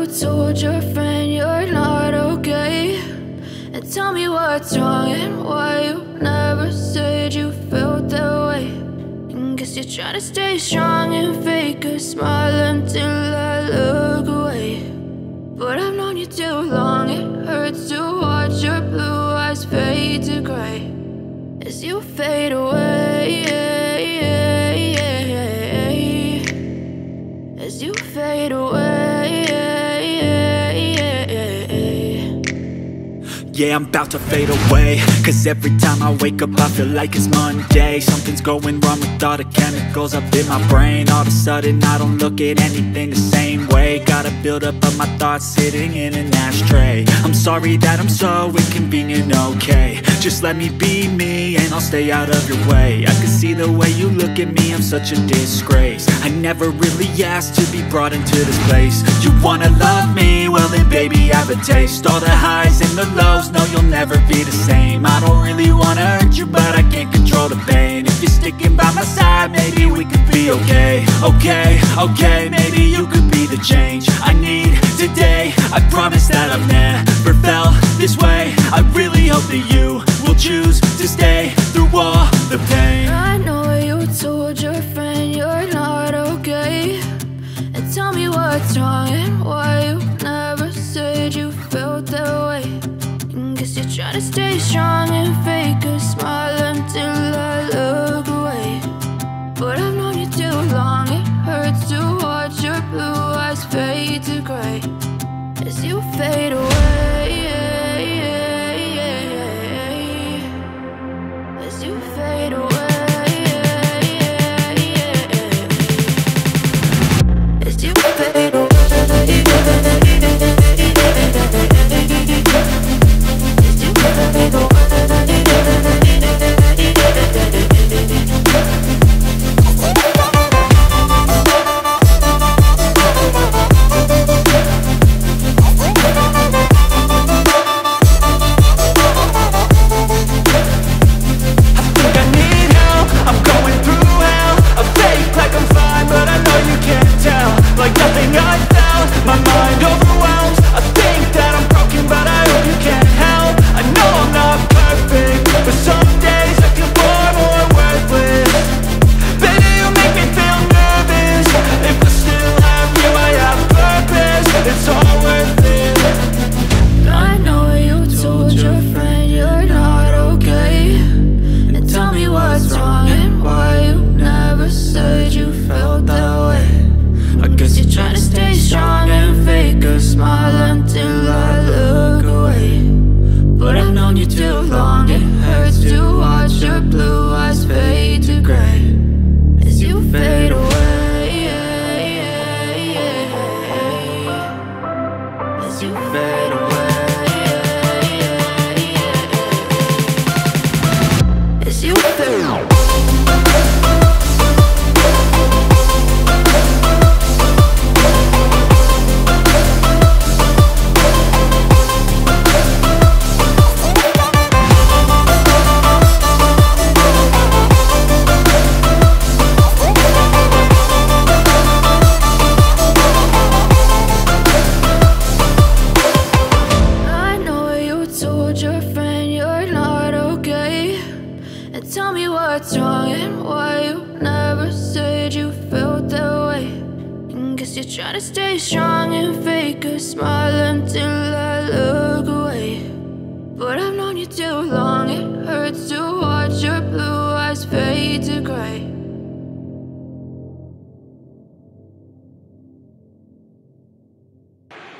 told your friend you're not okay, and tell me what's wrong and why you never said you felt that way. And guess you're trying to stay strong and fake a smile until I look away. But I've known you too long, it hurts to watch your blue eyes fade to gray as you fade away, as you fade away. Yeah, I'm about to fade away, cause every time I wake up I feel like it's Monday. Something's going wrong with all the chemicals up in my brain. All of a sudden I don't look at anything the same way. Gotta build up of my thoughts sitting in an ashtray. I'm sorry that I'm so inconvenient, okay. Just let me be me and I'll stay out of your way. I can see the way you look at me, I'm such a disgrace. I never really asked to be brought into this place. You wanna love me? Well then baby have a taste. All the highs and the lows, no, you'll never be the same. I don't really wanna hurt you, but I can't control the pain. If you're sticking by my side, maybe we could be okay. Okay, maybe you could be the change I need today. I promise that I've never felt this way. I really hope that you will choose to stay through all the pain. I know you told your friend you're not okay, and tell me what's wrong and why you never said you felt that way. Guess you're trying to stay strong and fake a smile until I look away. But I've known you too long, it hurts to watch your blue eyes fade to gray as you fade away, as you fade away, as you fade away.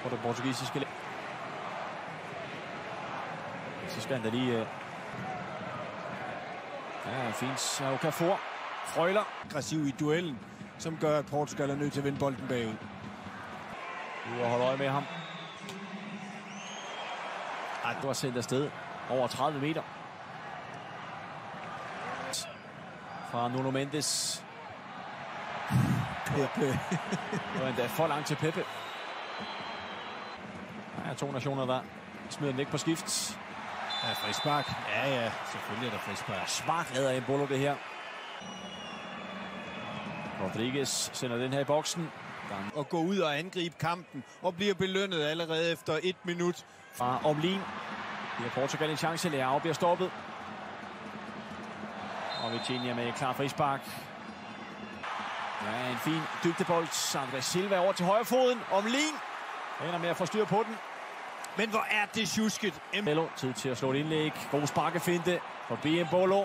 på det portugisiske. Så skal han da lige... Ja, fint. Okafor. Frøjler. Aggressiv i duellen, som gør, at Portugal er nødt til at vinde bolden bagud. Du har holdt øje med ham. Ej, du har sendt afsted over 30 meter. Fra Nuno Mendes. Pepe. Det var endda for langt til Pepe. Der er to nationer, der smider den ikke på skift. Ja, frispark. Ja, selvfølgelig er der frispark. Smart redder Embolo det her. Rodriguez sender den her i boksen. Og gå ud og angribe kampen og bliver belønnet allerede efter 1 minut. Fra Omlin. Giver Portugal en chance. Leao bliver stoppet. Og Vitinha med klar frispark. Ja, en fin dybdebold. André Silva over til højre foden. Omlin ender med at få styr på den. Men hvor er det tjusket. Embolo, tid til at slå et indlæg. God sparkefinte forbi Embolo.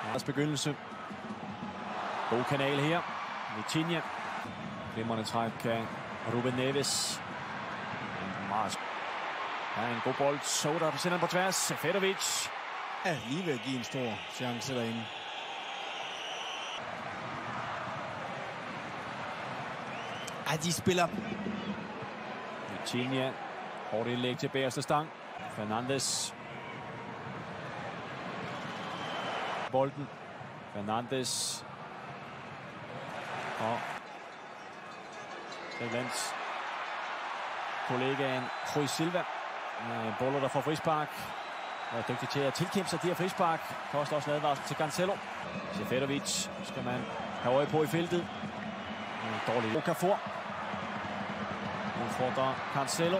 Deres begyndelse. God kanal her. Vitinha. Glimrende træk af Ruben Neves. Ja, en god bold. Soda på sender på tværs. Seferovic. Ja, lige ved at give en stor chance derinde. Ej, de spiller. Vitinha. Hårdt indlæg til bagerste stang. Fernandes. Bolden. Fernandes. Og Englands kollegaen Rui Silva. Embolo, der får frispark. Er dygtig til at tilkæmpe sig de her frispark. Koster også en advarsel til Cancelo. Seferovic skal man have øje på i feltet. Dårlig Okafor. Udfordrer Cancelo.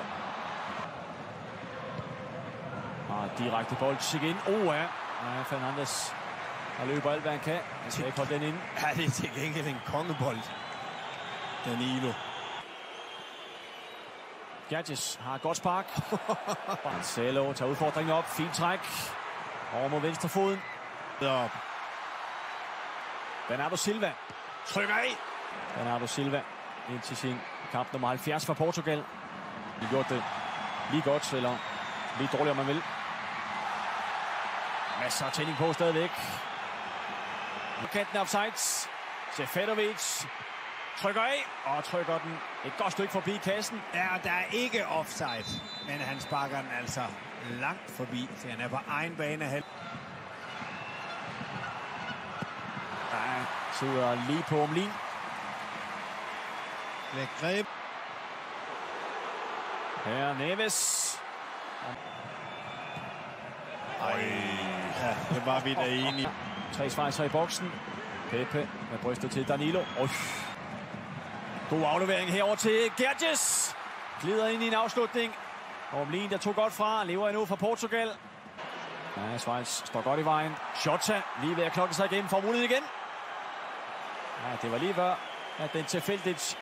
Og direkte bold igen. Ja. Fernandes. Han løber alt, hvad han kan. Han skal ikke holde den inde. Ja, det er til gengæld en kongebold. Danilo. Gerges har et godt spark. Cancelo tager udfordringen op. Fint træk. Over mod venstre foden. Op. Bernardo Silva trykker af. Bernardo Silva ind til sin kamp nummer 70 for Portugal. De gjorde det lige godt, eller lige dårligt, om man vil. Masser af tænding på stadigvæk. Kanten af offsides. Seferovic trykker af, og trykker den et godt stykke forbi kassen. Ja, der er ikke offside, men han sparker den altså langt forbi, så han er på egen bane. Ja, sidder lige på Omlin. Læg greb. Her Neves. Ja, det var vi da enige. 3 svejser i boksen. Pepe med brystet til Danilo. God aflevering herover til Gerges. Glider ind i en afslutning. Omlin, der tog godt fra, lever endnu fra Portugal. Ja, Schweiz står godt i vejen. Jota lige ved at klokke sig igennem. Får mulighed igen. Ja, det var lige før, at den tilfældigt